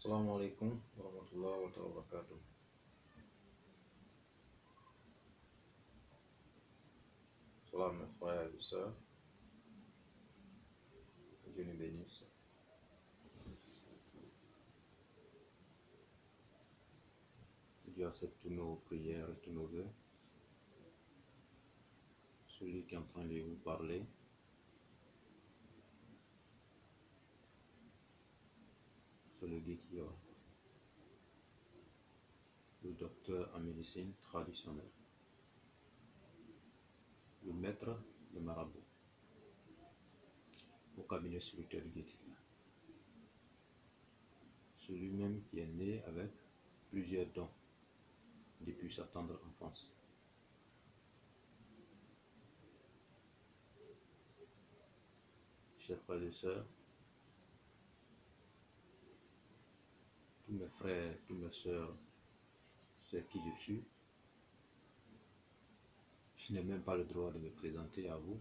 Assalamu alaikum wa rahmatullahi wa barakatuh. Salam mes frères et sœurs, Dieu nous bénisse. Dieu accepte toutes nos prières et tous nos vœux. Celui qui est en train de vous parler, c'est le guide, le docteur en médecine traditionnelle, le maître de marabout au cabinet spirituel guide. Celui-même qui est né avec plusieurs dons depuis sa tendre enfance. Chers frères et sœurs, tous mes frères, tous mes sœurs, c'est qui je suis. Je n'ai même pas le droit de me présenter à vous.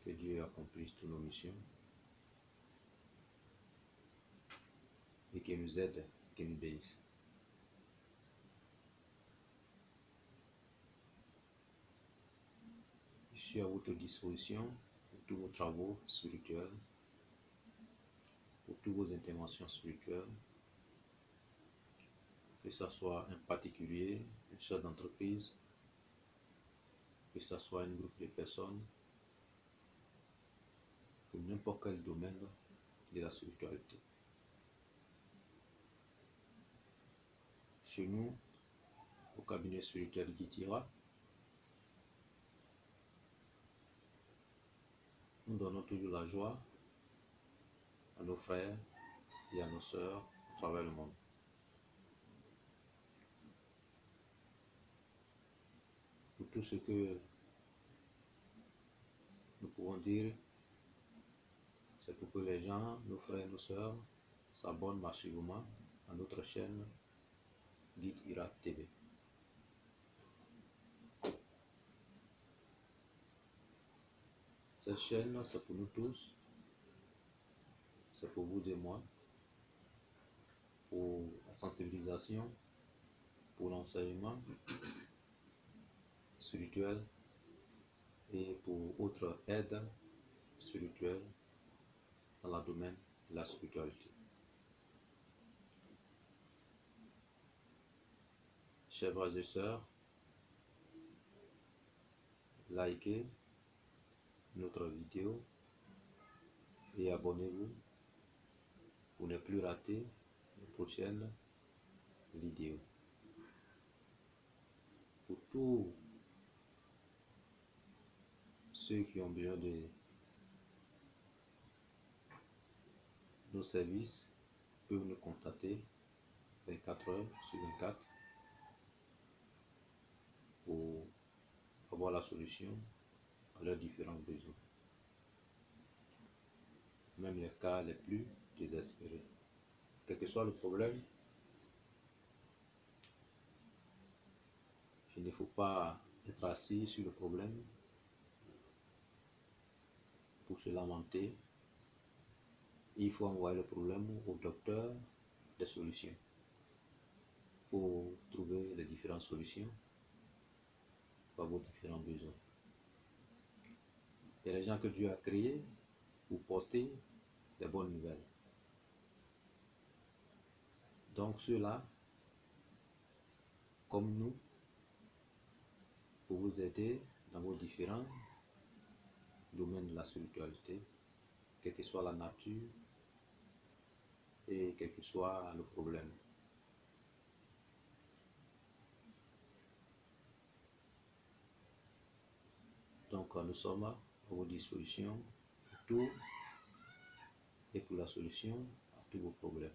Que Dieu accomplisse toutes nos missions et qu'il nous aide, qu'il nous bénisse. Je suis à votre disposition pour tous vos travaux spirituels, pour toutes vos interventions spirituelles, que ce soit un particulier, un chef d'entreprise, que ce soit un groupe de personnes, pour n'importe quel domaine de la spiritualité. Chez nous, au cabinet spirituel Guitira, nous donnons toujours la joie à nos frères et à nos sœurs à travers le monde. Pour tout ce que nous pouvons dire, c'est pour que les gens, nos frères et nos sœurs, s'abonnent massivement à notre chaîne Guide Ira TV. Cette chaîne, c'est pour nous tous, c'est pour vous et moi, pour la sensibilisation, pour l'enseignement spirituel et pour autre aide spirituelle dans le domaine de la spiritualité. Chers frères et sœurs, likez notre vidéo et abonnez-vous pour ne plus rater les prochaines vidéos. Pour tous ceux qui ont besoin de nos services peuvent nous contacter 24 heures sur 24 pour avoir la solution à leurs différents besoins, même les cas les plus désespérés. Quel que soit le problème, il ne faut pas être assis sur le problème pour se lamenter. Il faut envoyer le problème au docteur des solutions pour trouver les différentes solutions à vos différents besoins. Il y a des gens que Dieu a créés pour porter des bonnes nouvelles. Donc ceux-là, comme nous, pour vous aider dans vos différents domaines de la spiritualité, quelle que soit la nature et quel que soit le problème. Donc nous sommes à vos dispositions pour tout et pour la solution à tous vos problèmes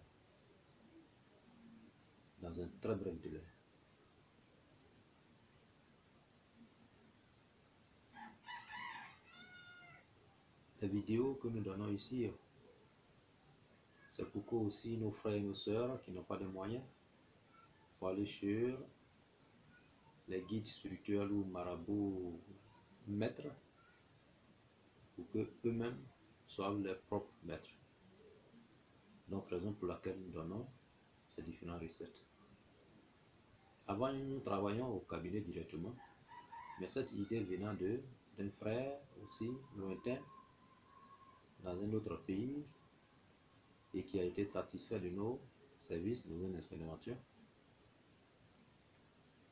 dans un très bref délai. Les vidéos que nous donnons ici, c'est pour que aussi nos frères et nos sœurs qui n'ont pas de moyens pour aller sur les guides spirituels ou marabouts maîtres, pour que eux-mêmes soient leurs propres maîtres. Donc, raison pour laquelle nous donnons ces différentes recettes. Avant, nous travaillions au cabinet directement, mais cette idée venant d'un frère aussi lointain dans un autre pays et qui a été satisfait de nos services, de nos expérimentations,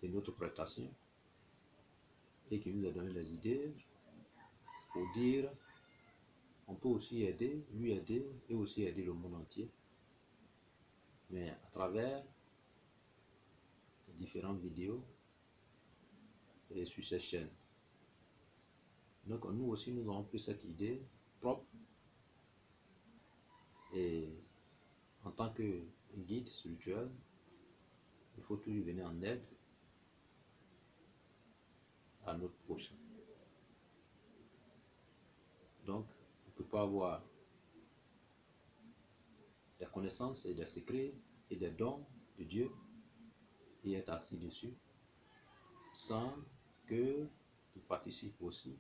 de notre prestation et qui nous a donné les idées pour dire on peut aussi aider, lui aider et aussi aider le monde entier, mais à travers les différentes vidéos et sur cette chaîne. Donc nous aussi nous avons pris cette idée propre et en tant que guide spirituel, il faut toujours venir en aide à notre prochain. Donc on ne peut pas avoir des connaissances et des secrets et des dons de Dieu et être assis dessus sans que tu participes aussi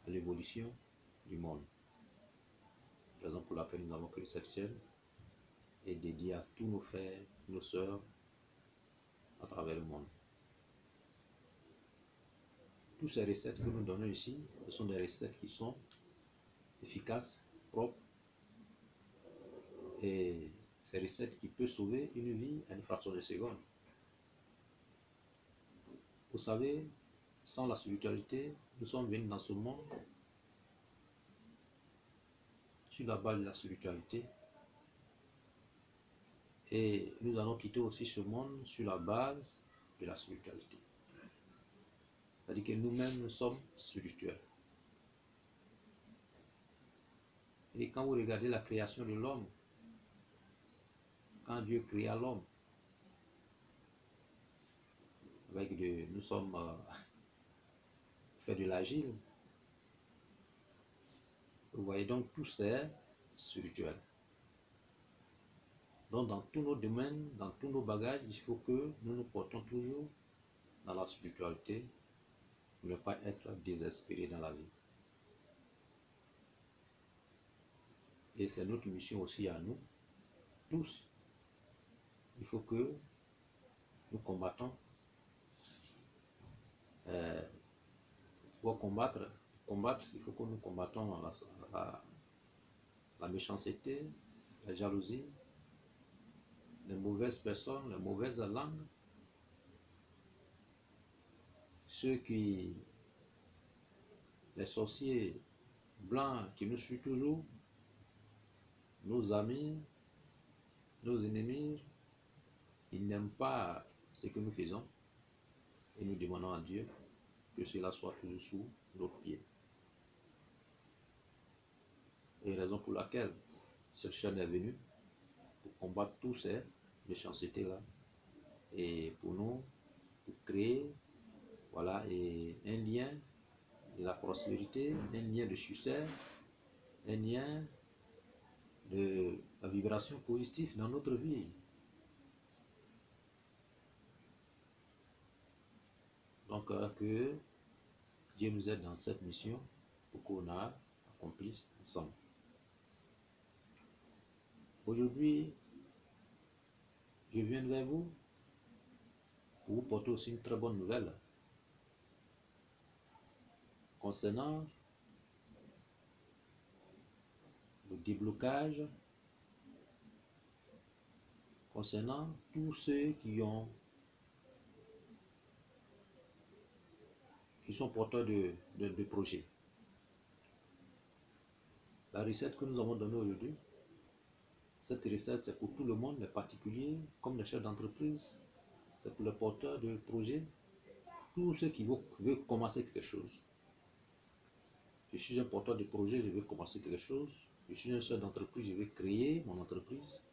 à l'évolution du monde. Raison pour laquelle nous avons créé cette chaîne et dédiée à tous nos frères, nos sœurs à travers le monde. Toutes ces recettes que nous donnons ici, ce sont des recettes qui sont efficaces, propres, et ces recettes qui peuvent sauver une vie à une fraction de seconde. Vous savez, sans la spiritualité, nous sommes venus dans ce monde sur la base de la spiritualité et nous allons quitter aussi ce monde sur la base de la spiritualité. C'est-à-dire que nous-mêmes, nous sommes spirituels. Et quand vous regardez la création de l'homme, quand Dieu créa l'homme, nous sommes fait de l'argile. Vous voyez donc tout c'est spirituel. Donc dans tous nos domaines, dans tous nos bagages, il faut que nous nous portons toujours dans la spiritualité pour ne pas être désespérés dans la vie. Et c'est notre mission aussi à nous, tous. Il faut que nous combattons. Pour combattre, il faut que nous combattons la méchanceté, la jalousie, les mauvaises personnes, les mauvaises langues, les sorciers blancs qui nous suivent toujours, nos amis, nos ennemis, ils n'aiment pas ce que nous faisons et nous demandons à Dieu que cela soit toujours sous nos pieds. Et raison pour laquelle cette chaîne est venue, pour combattre tous ces méchancetés-là et pour nous, pour créer voilà, et un lien de la prospérité, un lien de succès, un lien de la vibration positive dans notre vie. Donc que Dieu nous aide dans cette mission pour qu'on accomplisse ensemble. Aujourd'hui, je viens vers vous pour vous porter aussi une très bonne nouvelle concernant le déblocage, concernant tous ceux qui sont porteurs de projets. La recette que nous avons donnée aujourd'hui, cette recette c'est pour tout le monde, les particuliers comme les chefs d'entreprise, c'est pour les porteurs de projets, tous ceux qui veulent commencer quelque chose. Je suis un porteur de projet, je veux commencer quelque chose. Je suis un chef d'entreprise, je veux créer mon entreprise.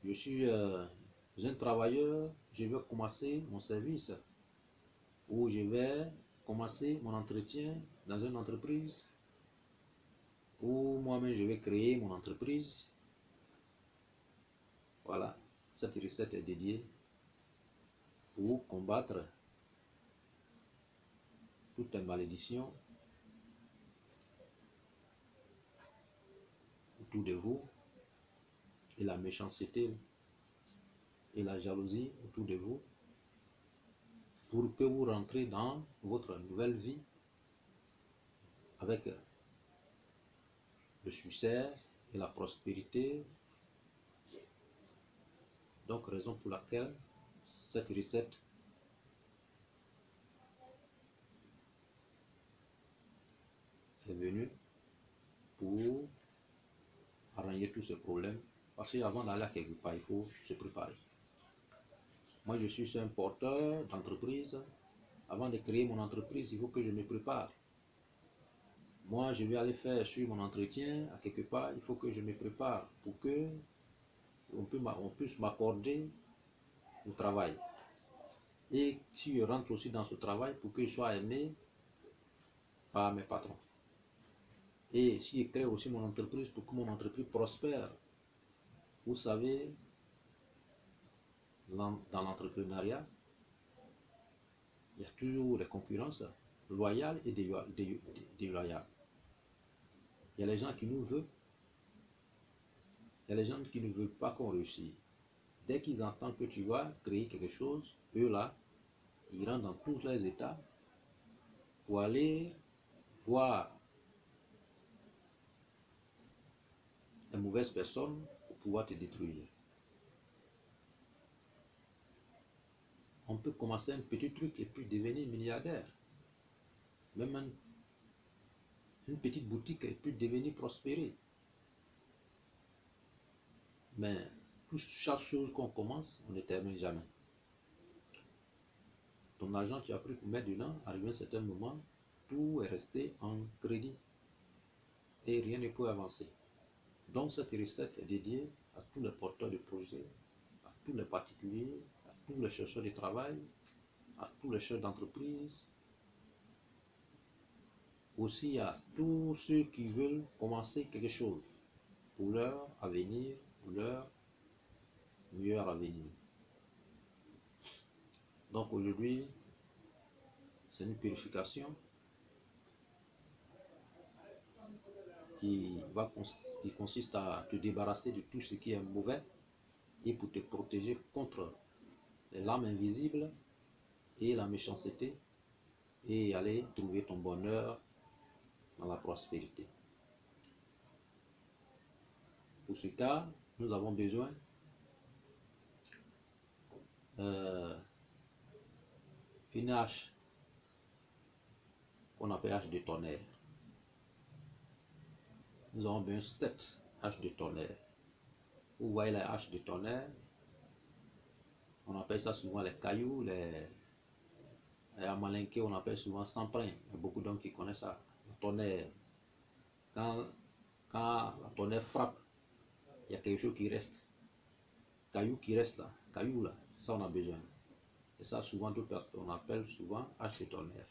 Je suis un travailleur, je veux commencer mon service. Ou je vais commencer mon entretien dans une entreprise. Ou moi-même je vais créer mon entreprise. Voilà, cette recette est dédiée pour combattre toutes les malédictions autour de vous et la méchanceté et la jalousie autour de vous pour que vous rentrez dans votre nouvelle vie avec le succès et la prospérité. Donc, raison pour laquelle cette recette est venue pour arranger tous ces problèmes. Parce qu'avant d'aller à quelque part, il faut se préparer. Moi, je suis un porteur d'entreprise. Avant de créer mon entreprise, il faut que je me prépare. Moi, je vais aller faire sur mon entretien à quelque part, il faut que je me prépare pour que on puisse m'accorder au travail. Et si je rentre aussi dans ce travail, pour que je sois aimé par mes patrons. Et si je crée aussi mon entreprise, pour que mon entreprise prospère. Vous savez, dans l'entrepreneuriat, il y a toujours des concurrences loyales et déloyales. Il y a les gens qui nous veulent, il y a les gens qui ne veulent pas qu'on réussisse. Dès qu'ils entendent que tu vas créer quelque chose, eux là, ils rentrent dans tous les états pour aller voir les mauvaises personnes pour pouvoir te détruire. On peut commencer un petit truc et puis devenir milliardaire. Même une petite boutique et puis devenir prospérer. Mais chaque chose qu'on commence, on ne termine jamais. Ton argent, tu as pris pour mettre dedans, arrivé à un certain moment, tout est resté en crédit. Et rien ne peut avancer. Donc cette recette est dédiée à tous les porteurs de projets, à tous les particuliers, à tous les chercheurs de travail, à tous les chefs d'entreprise, aussi à tous ceux qui veulent commencer quelque chose pour leur avenir, pour leur meilleur avenir. Donc aujourd'hui, c'est une purification qui consiste à te débarrasser de tout ce qui est mauvais et pour te protéger contre les lames invisibles et la méchanceté et aller trouver ton bonheur dans la prospérité. Pour ce cas, nous avons besoin une hache qu'on appelle hache de tonnerre. Nous avons besoin de 7 haches de tonnerre. Vous voyez les haches de tonnerre, on appelle ça souvent les cailloux, à Malinké on appelle souvent samprin. Il y a beaucoup d'hommes qui connaissent ça. Le tonnerre, quand la tonnerre frappe, il y a quelque chose qui reste. Caillou qui reste là, caillou là, c'est ça on a besoin. Et ça souvent on appelle souvent hache de tonnerre.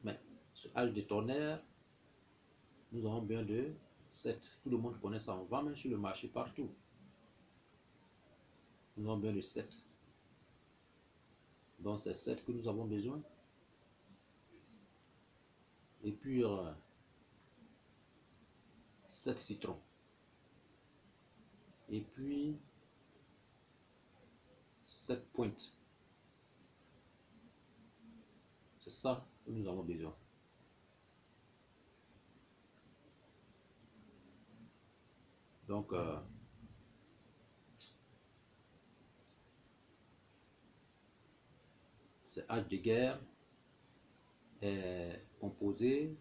Mais ce hache de tonnerre, nous avons besoin de 7. Tout le monde connaît ça, on va même sur le marché partout. Nous avons besoin de 7. Donc c'est 7 que nous avons besoin. Et puis 7 citrons. Et puis 7 pointes. C'est ça que nous avons besoin. Donc cette hache de guerre est composée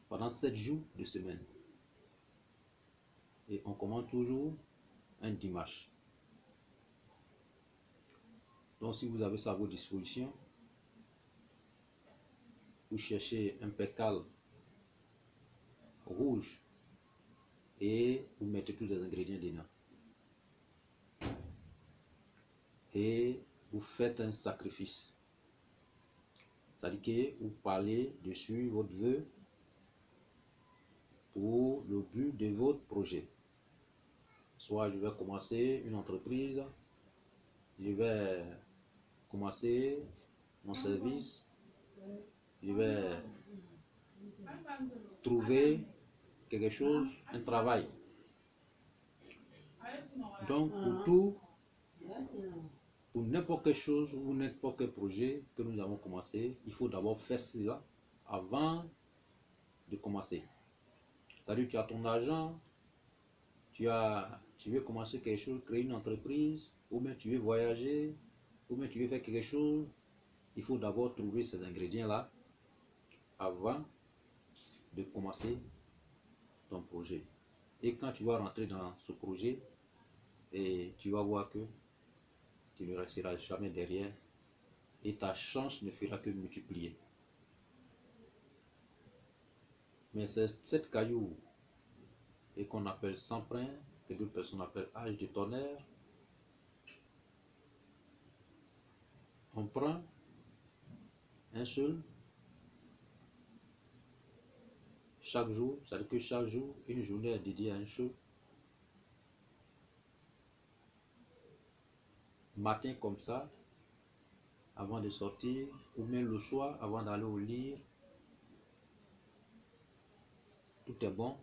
pendant 7 jours de semaine. Et on commence toujours un dimanche. Donc si vous avez ça à vos dispositions, vous cherchez un percal rouge et vous mettez tous les ingrédients dedans. Et vous faites un sacrifice. C'est-à-dire que vous parlez dessus votre vœu pour le but de votre projet. Soit je vais commencer une entreprise, je vais commencer mon service, je vais trouver quelque chose, un travail. Donc, pour tout, pour n'importe quelle chose ou n'importe quel projet que nous avons commencé, il faut d'abord faire cela avant de commencer. C'est-à-dire, tu as ton argent, tu veux commencer quelque chose, créer une entreprise, ou bien tu veux voyager, ou bien tu veux faire quelque chose, il faut d'abord trouver ces ingrédients-là avant de commencer ton projet. Et quand tu vas rentrer dans ce projet, et tu vas voir que tu ne resteras jamais derrière et ta chance ne fera que multiplier. Mais c'est cette caillou et qu'on appelle sans-prin, que d'autres personnes appellent âge de tonnerre. On prend un seul chaque jour, c'est-à-dire que chaque jour, une journée est dédiée à un seul. Matin comme ça, avant de sortir, ou même le soir, avant d'aller au lit, tout est bon.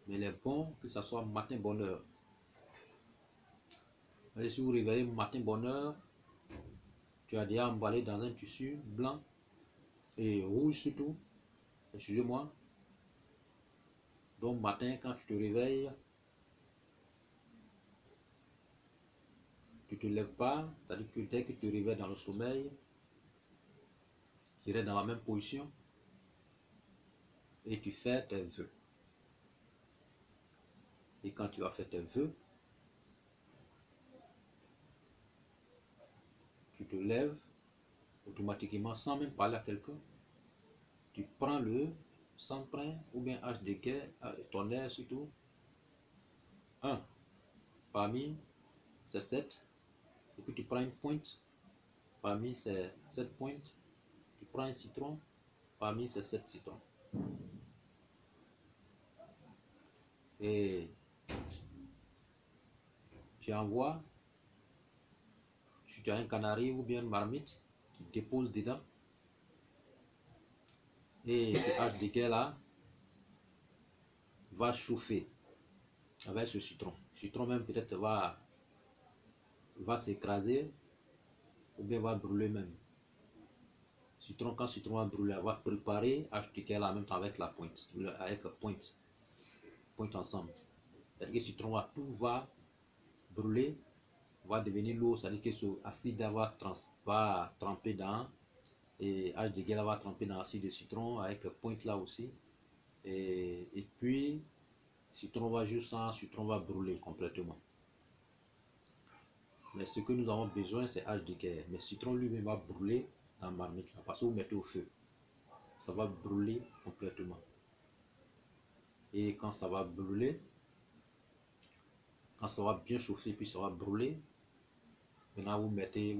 Mais il est bon que ce soit matin bonne heure. Si vous vous réveillez matin bonne heure, tu as déjà emballé dans un tissu blanc et rouge surtout, excusez-moi. Donc matin, quand tu te réveilles, tu ne te lèves pas, c'est-à-dire que dès que tu te réveilles dans le sommeil, tu restes dans la même position et tu fais tes vœux. Et quand tu vas faire tes vœux, tu te lèves automatiquement sans même parler à quelqu'un. Tu prends le sans-prin ou bien hache de guerre, tonnerre surtout. 1 parmi ces 7. Et puis tu prends une pointe parmi ces 7 pointes. Tu prends un citron parmi ces 7 citrons. Et tu envoies, si tu as un canari ou bien une marmite, tu déposes dedans. Et ce hache de guerre là va chauffer avec ce citron. Le citron même peut-être va s'écraser ou bien va brûler même. Citron, quand le citron va brûler, elle va préparer hache de guerre là en même temps avec la pointe, avec pointe ensemble. C'est-à-dire que le citron va, tout va brûler, va devenir l'eau, c'est-à-dire que ce acide va tremper dans, et hache de guerre va tremper dans l'acide de citron avec pointe là aussi. Et puis, citron va juste sans, citron va brûler complètement. Mais ce que nous avons besoin, c'est hache de guerre. Mais citron lui-même va brûler dans la marmite là, parce que vous mettez au feu. Ça va brûler complètement. Et quand ça va brûler, quand ça va bien chauffer, puis ça va brûler, maintenant vous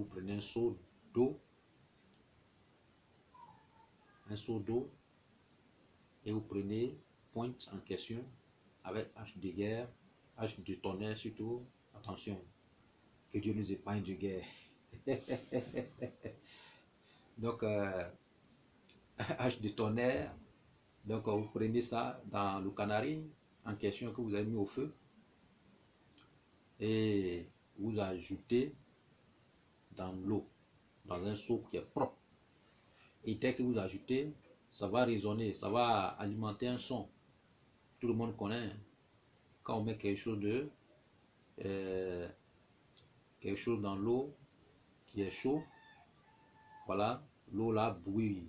prenez un seau d'eau, et vous prenez pointe en question avec hache de guerre, hache de tonnerre surtout. Attention, que Dieu nous épargne de guerre. Donc, hache de tonnerre, donc vous prenez ça dans le canari en question que vous avez mis au feu et vous ajoutez dans l'eau, dans un seau qui est propre. Et dès que vous ajoutez, ça va résonner, ça va alimenter un son. Tout le monde connaît. Quand on met quelque chose dans l'eau qui est chaud, voilà, l'eau là bouille.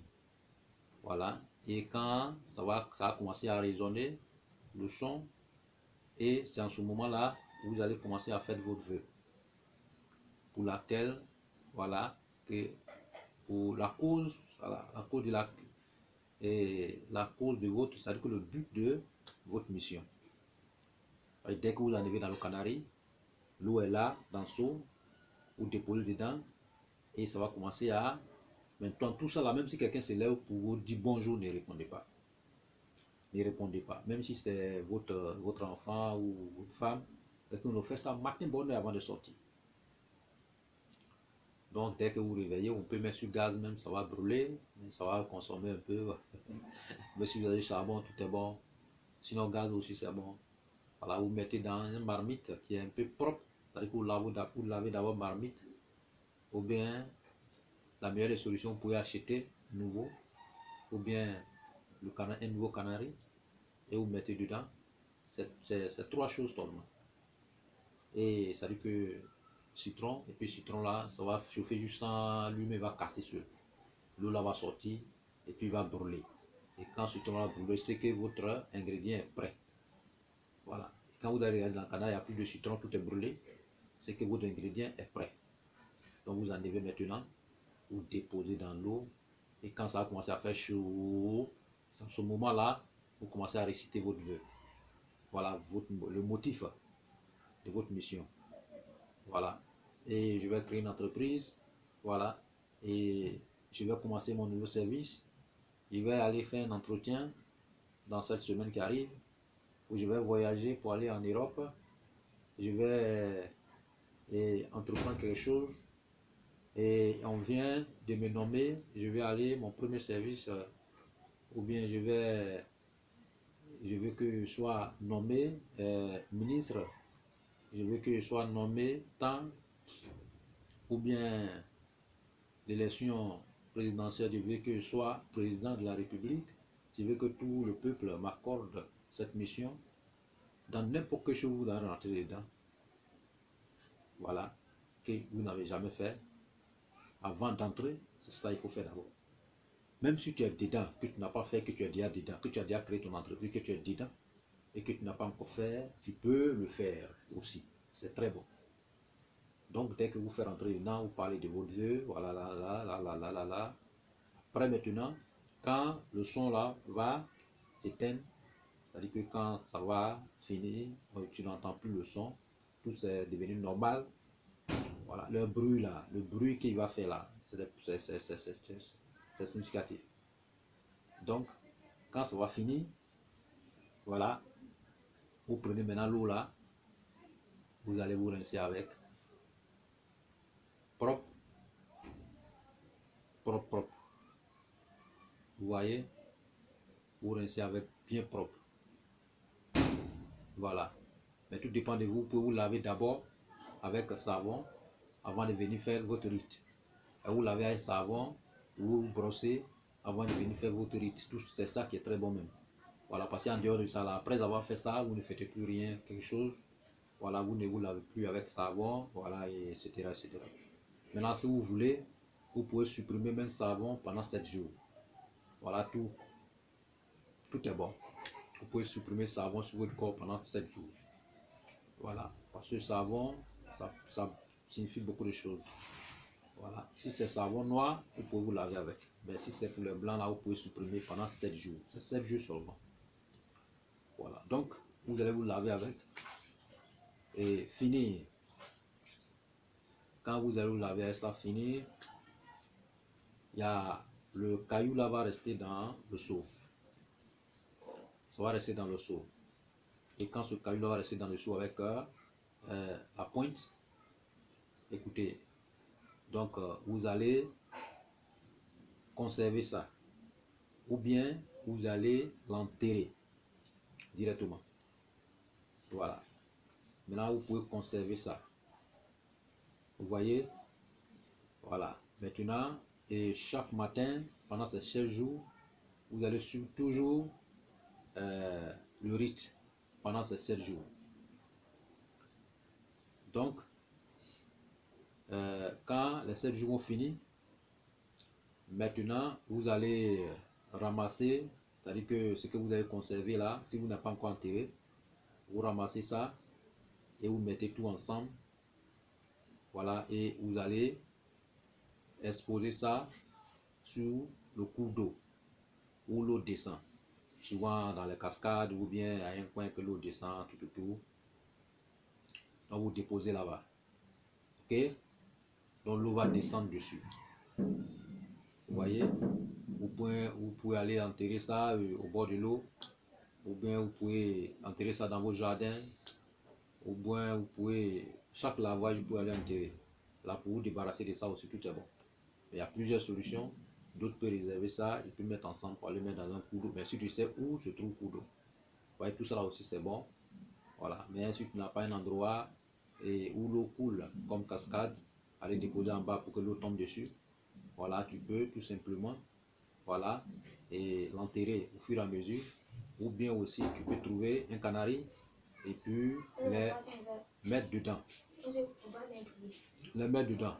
Voilà. Et quand ça va commencer à résonner, le son, et c'est en ce moment-là vous allez commencer à faire votre vœu. Pour laquelle, voilà, que pour la cause, voilà, la cause de votre, c'est-à-dire que le but de votre mission. Et dès que vous arrivez dans le canari, l'eau est là, dans le seau, vous déposez dedans, et ça va commencer à... Maintenant, tout ça là, même si quelqu'un se lève pour vous dire bonjour, ne répondez pas. Ne répondez pas. Même si c'est votre enfant ou votre femme, parce qu'on nous fait ça matin bonne heure avant de sortir. Donc dès que vous réveillez, on peut mettre sur gaz même, ça va brûler, mais ça va consommer un peu. Mais si vous avez charbon, tout est bon. Sinon gaz aussi c'est bon. Voilà, vous mettez dans une marmite qui est un peu propre, c'est-à-dire que vous lavez d'abord marmite, ou bien la meilleure des solutions, vous pouvez acheter nouveau, ou bien un nouveau canari, et vous mettez dedans. C'est trois choses seulement. Et ça dit que citron, et puis citron là, ça va chauffer juste lui-même, va casser sur l'eau là va sortir, et puis il va brûler. Et quand citron va brûler, c'est que votre ingrédient est prêt. Voilà. Quand vous allez dans le canard, il n'y a plus de citron, tout est brûlé, c'est que votre ingrédient est prêt. Donc vous enlevez maintenant, vous déposez dans l'eau, et quand ça va commencer à faire chaud, à ce moment-là, vous commencez à réciter votre vœu. Voilà le motif de votre mission. Voilà. Et je vais créer une entreprise. Voilà. Et je vais commencer mon nouveau service. Je vais aller faire un entretien dans cette semaine qui arrive, où je vais voyager pour aller en Europe. Je vais entreprendre quelque chose. Et on vient de me nommer. Je vais aller, mon premier service, ou bien je veux que je sois nommé ministre. Je veux que je sois nommé tant, ou bien l'élection présidentielle, je veux que je sois président de la République. Je veux que tout le peuple m'accorde cette mission. Dans n'importe quelle chose, vous allez rentrer dedans. Voilà, que vous n'avez jamais fait. Avant d'entrer, c'est ça qu'il faut faire d'abord. Même si tu es dedans, que tu n'as pas fait, que tu es déjà dedans, que tu as déjà créé ton entreprise, que tu es dedans, et que tu n'as pas encore fait, tu peux le faire aussi. C'est très bon. Donc, dès que vous faites rentrer dedans, vous parlez de votre vœu, voilà, là, là, là, là, là, là, là. Après, maintenant, quand le son là va s'éteindre, c'est-à-dire que quand ça va finir, tu n'entends plus le son, tout c'est devenu normal. Voilà, le bruit là, le bruit qu'il va faire là, c'est significatif. Donc, quand ça va finir, voilà, vous prenez maintenant l'eau là, vous allez vous rincer avec. Propre, propre, propre. Vous voyez, vous rincez avec bien propre. Voilà. Mais tout dépend de vous. Vous pouvez vous laver d'abord avec savon avant de venir faire votre rite. Et vous lavez avec savon, vous brossez avant de venir faire votre rite. Tout c'est ça qui est très bon même. Voilà, parce qu'en dehors de ça, là, après avoir fait ça, vous ne faites plus rien, quelque chose. Voilà, vous ne vous lavez plus avec savon, voilà, et etc., etc. Maintenant, si vous voulez, vous pouvez supprimer même savon pendant 7 jours. Voilà, tout est bon. Vous pouvez supprimer savon sur votre corps pendant 7 jours. Voilà, parce que savon, ça signifie beaucoup de choses. Voilà, si c'est savon noir, vous pouvez vous laver avec. Mais si c'est pour le blanc, là, vous pouvez supprimer pendant 7 jours. C'est 7 jours seulement. Voilà, donc vous allez vous laver avec et finir. Quand vous allez vous laver avec ça, finir, il y a le caillou là va rester dans le seau. Ça va rester dans le seau. Et quand ce caillou là va rester dans le seau avec la pointe, écoutez, donc vous allez conserver ça. Ou bien vous allez l'enterrer directement. Voilà. Maintenant, vous pouvez conserver ça. Vous voyez? Voilà. Maintenant, et chaque matin, pendant ces 16 jours, vous allez suivre toujours le rite pendant ces 7 jours. Donc, quand les 7 jours ont fini, maintenant, vous allez ramasser, c'est-à-dire que ce que vous avez conservé là, si vous n'avez pas encore enterré, vous ramassez ça et vous mettez tout ensemble. Voilà, et vous allez exposer ça sur le cours d'eau où l'eau descend. Souvent dans les cascades ou bien à un coin que l'eau descend, tout. Donc vous déposez là-bas. Ok? Donc l'eau va descendre dessus. Vous voyez? Vous pouvez aller enterrer ça au bord de l'eau. Ou bien vous pouvez enterrer ça dans vos jardins. Ou bien vous pouvez, chaque lavage, vous pouvez aller enterrer. Là, pour vous débarrasser de ça aussi, tout est bon. Il y a plusieurs solutions. D'autres peuvent réserver ça, ils peuvent mettre ensemble pour aller mettre dans un coup d'eau. Mais si tu sais où se trouve le coup d'eau, vous voyez, tout ça là aussi c'est bon. Voilà. Mais si tu n'as pas un endroit où l'eau coule comme cascade, aller déposer en bas pour que l'eau tombe dessus, voilà, tu peux tout simplement, voilà, et l'enterrer au fur et à mesure. Ou bien aussi, tu peux trouver un canari et puis les mettre dedans. Les mettre dedans.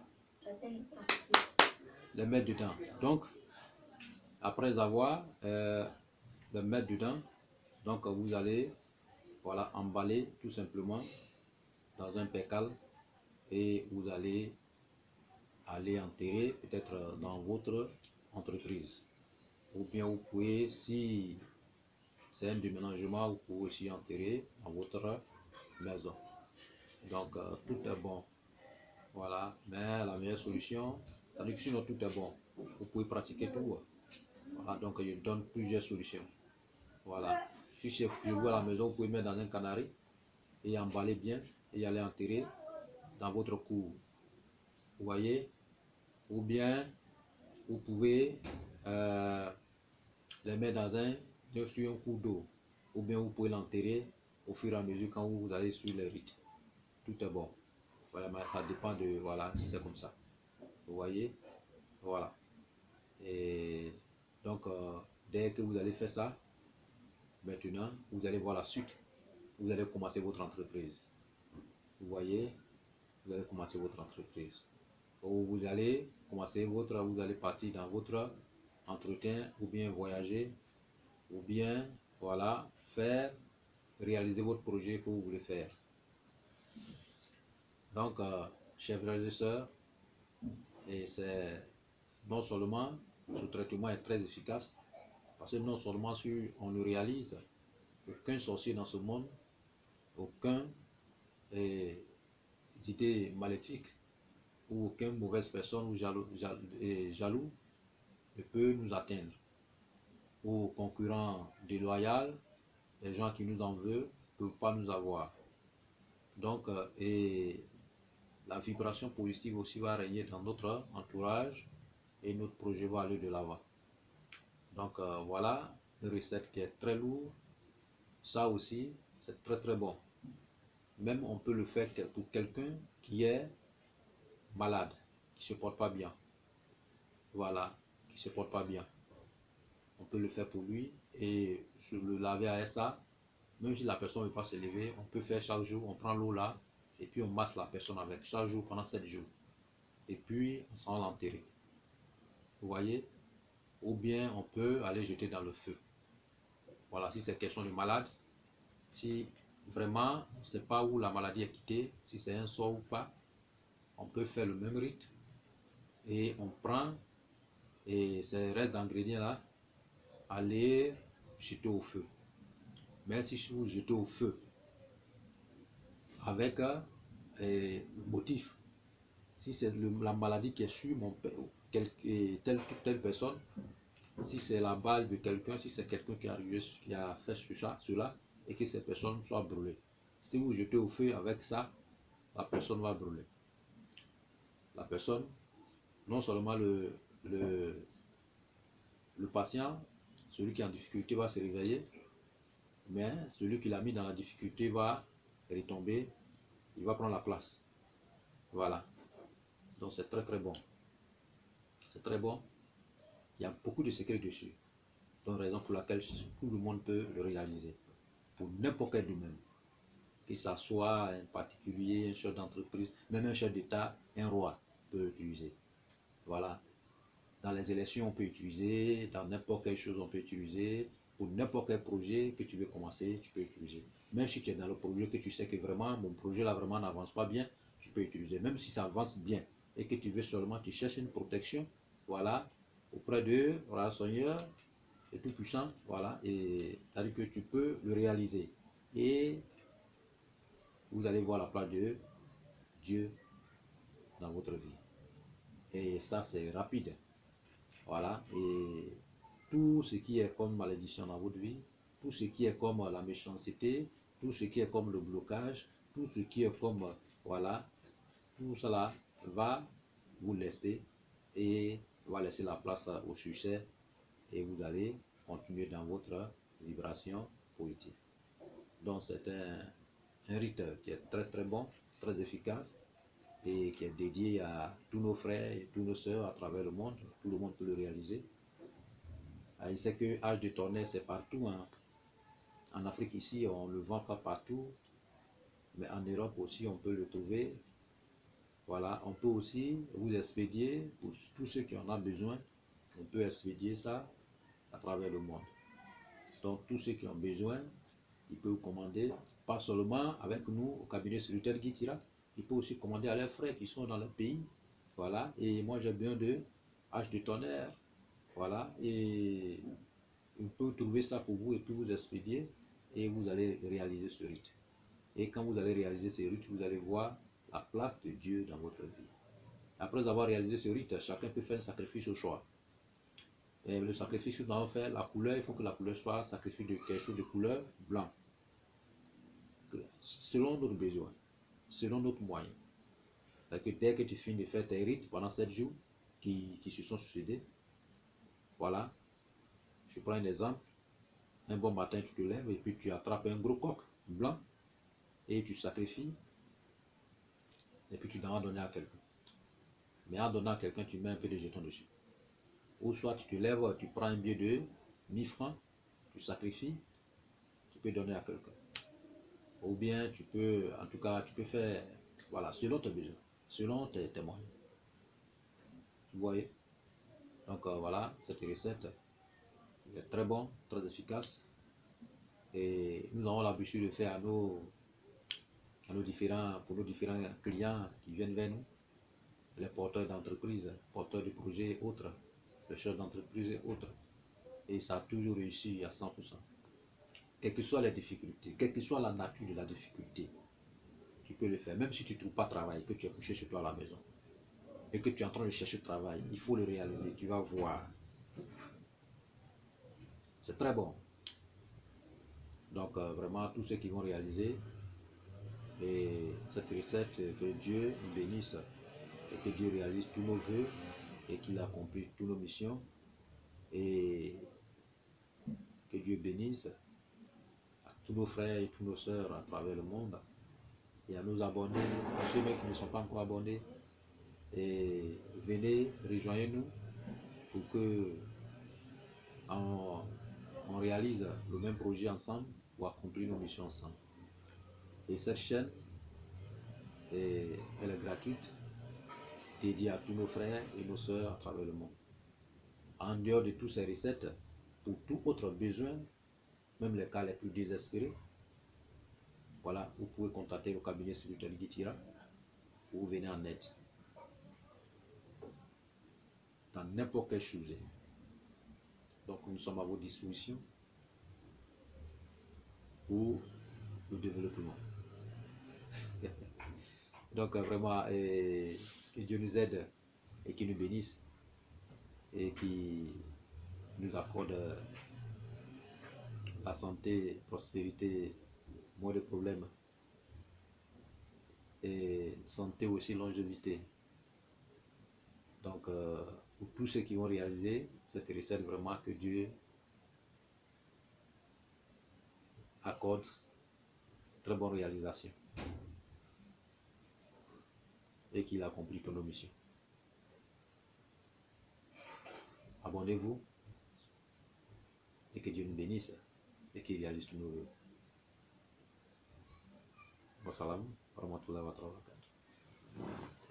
Les mettre dedans. Donc, après avoir le mettre dedans, donc vous allez, voilà, emballer tout simplement dans un pécal et vous allez aller enterrer peut-être dans votre entreprise. Ou bien vous pouvez, si c'est un déménagement, vous pouvez aussi enterrer dans votre maison. Donc tout est bon. Voilà, mais la meilleure solution, c'est-à-dire que sinon tout est bon. Vous pouvez pratiquer tout. Voilà, donc je donne plusieurs solutions. Voilà. Si c'est vous à la maison, vous pouvez mettre dans un canari et emballer bien et aller enterrer dans votre cour. Vous voyez? Ou bien vous pouvez les mettre sur un cours d'eau. Ou bien vous pouvez l'enterrer au fur et à mesure quand vous allez sur les rites. Tout est bon. Voilà, mais ça dépend de, voilà, si c'est comme ça. Vous voyez? Voilà. Et donc, dès que vous allez faire ça, maintenant, vous allez voir la suite. Vous allez commencer votre entreprise. Vous voyez? Vous allez commencer votre entreprise. Ou vous allez commencer vous allez partir dans votre entretien, ou bien voyager, ou bien, voilà, réaliser votre projet que vous voulez faire. Donc, chers frères et sœurs, et c'est non seulement ce traitement est très efficace, parce que non seulement si on le réalise, aucun sorcier dans ce monde, aucun idée maléfique ou aucune mauvaise personne ou jaloux ne peut nous atteindre. Ou concurrents déloyaux, les gens qui nous en veulent, ne peuvent pas nous avoir. Donc, et la vibration positive aussi va régner dans notre entourage et notre projet va aller de l'avant. Donc voilà une recette qui est très lourde. Ça aussi, c'est très très bon. Même on peut le faire pour quelqu'un qui est malade, qui ne se porte pas bien. Voilà, qui ne se porte pas bien. On peut le faire pour lui et se le laver avec ça. Même si la personne ne veut pas se lever, on peut faire chaque jour, on prend l'eau là et puis on masse la personne avec chaque jour pendant 7 jours. Et puis on s'en va l'enterrer. Vous voyez? Ou bien on peut aller jeter dans le feu. Voilà, si c'est question de malade, si vraiment on ne sait pas où la maladie est quittée, si c'est un sort ou pas, on peut faire le même rite et on prend et ces restes d'ingrédients là, aller jeter au feu. Mais si vous jetez au feu avec le motif, si c'est la maladie qui est sur mon père, telle personne, si c'est la balle de quelqu'un, si c'est quelqu'un qui a fait cela, et que cette personne soit brûlée. Si vous jetez au feu avec ça, la personne va brûler. La personne, non seulement le patient, celui qui est en difficulté va se réveiller, mais celui qui l'a mis dans la difficulté va retomber, il va prendre la place. Voilà. Donc c'est très très bon. C'est très bon. Il y a beaucoup de secrets dessus. Donc raison pour laquelle tout le monde peut le réaliser. Pour n'importe quel domaine. Que ce soit un particulier, un chef d'entreprise, même un chef d'État, un roi peut l'utiliser. Voilà. Dans les élections, on peut utiliser, dans n'importe quelle chose, on peut utiliser. Pour n'importe quel projet que tu veux commencer, tu peux utiliser. Même si tu es dans le projet que tu sais que vraiment, mon projet là vraiment n'avance pas bien, tu peux utiliser. Même si ça avance bien et que tu veux seulement, tu cherches une protection, voilà, auprès de, voilà, Seigneur, le Tout-Puissant, voilà, et c'est-à-dire que tu peux le réaliser. Et vous allez voir la place de Dieu dans votre vie. Et ça, c'est rapide. Voilà, et tout ce qui est comme malédiction dans votre vie, tout ce qui est comme la méchanceté, tout ce qui est comme le blocage, tout ce qui est comme, voilà, tout cela va vous laisser et va laisser la place au succès et vous allez continuer dans votre vibration positive. Donc c'est un rite qui est très très bon, très efficace et qui est dédié à tous nos frères et tous nos sœurs à travers le monde. Tout le monde peut le réaliser. Il sait que Âge de Tonnerre c'est partout, hein. En Afrique ici on ne le vend pas partout, mais en Europe aussi on peut le trouver. Voilà, on peut aussi vous expédier pour tous ceux qui en ont besoin. On peut expédier ça à travers le monde. Donc tous ceux qui ont besoin, ils peuvent commander, pas seulement avec nous au cabinet spirituel Guy Tira, ils peuvent aussi commander à leurs frères qui sont dans le pays. Voilà, et moi j'ai besoin de Âge de Tonnerre. Voilà, et on peut trouver ça pour vous et puis vous expédier et vous allez réaliser ce rite. Et quand vous allez réaliser ce rite, vous allez voir la place de Dieu dans votre vie. Après avoir réalisé ce rite, chacun peut faire un sacrifice au choix. Et le sacrifice que nous allons faire, la couleur, il faut que la couleur soit sacrifice de quelque chose de couleur blanc. Selon notre besoin, selon notre moyen. Que dès que tu finis de faire tes rites pendant 7 jours qui se sont succédés, voilà, je prends un exemple, un bon matin tu te lèves et puis tu attrapes un gros coq blanc et tu sacrifies et puis tu dois en donner à quelqu'un. Mais en donnant à quelqu'un, tu mets un peu de jetons dessus. Ou soit tu te lèves, tu prends un billet de 1000 francs, tu sacrifies, tu peux donner à quelqu'un. Ou bien tu peux, en tout cas, tu peux faire, voilà, selon tes besoins, selon tes moyens. Vous voyez? Donc voilà, cette recette est très bonne, très efficace. Et nous avons l'habitude de faire pour nos différents clients qui viennent vers nous, les porteurs d'entreprise, porteurs de projets et autres, les chefs d'entreprise et autres. Et ça a toujours réussi à 100%. Quelles que soient les difficultés, quelle que soit la nature de la difficulté, tu peux le faire. Même si tu ne trouves pas de travail, que tu es couché chez toi à la maison, et que tu es en train de chercher du travail, il faut le réaliser, tu vas voir. C'est très bon. Donc vraiment, tous ceux qui vont réaliser et cette recette, que Dieu nous bénisse et que Dieu réalise tous nos vœux et qu'il accomplisse toutes nos missions et que Dieu bénisse à tous nos frères et toutes nos sœurs à travers le monde et à nos abonnés, à ceux qui ne sont pas encore abonnés, et venez, rejoignez-nous pour que on réalise le même projet ensemble pour accomplir nos missions ensemble. Et cette chaîne, elle est gratuite, dédiée à tous nos frères et nos sœurs à travers le monde. En dehors de toutes ces recettes, pour tout autre besoin, même les cas les plus désespérés, voilà, vous pouvez contacter le cabinet spirituel Guy Tira pour venir en aide dans n'importe quel sujet. Donc nous sommes à votre disposition pour le développement. Donc vraiment, que Dieu nous aide et qu'il nous bénisse et qui nous accorde la santé, prospérité, moins de problèmes et santé aussi, longévité. Donc pour tous ceux qui vont réaliser cette recette, vraiment que Dieu accorde très bonne réalisation et qu'il accomplit toutes nos missions. Abonnez-vous et que Dieu nous bénisse et qu'il réalise tous nos vœux. Wassalamu warahmatullahi wabarakatuh.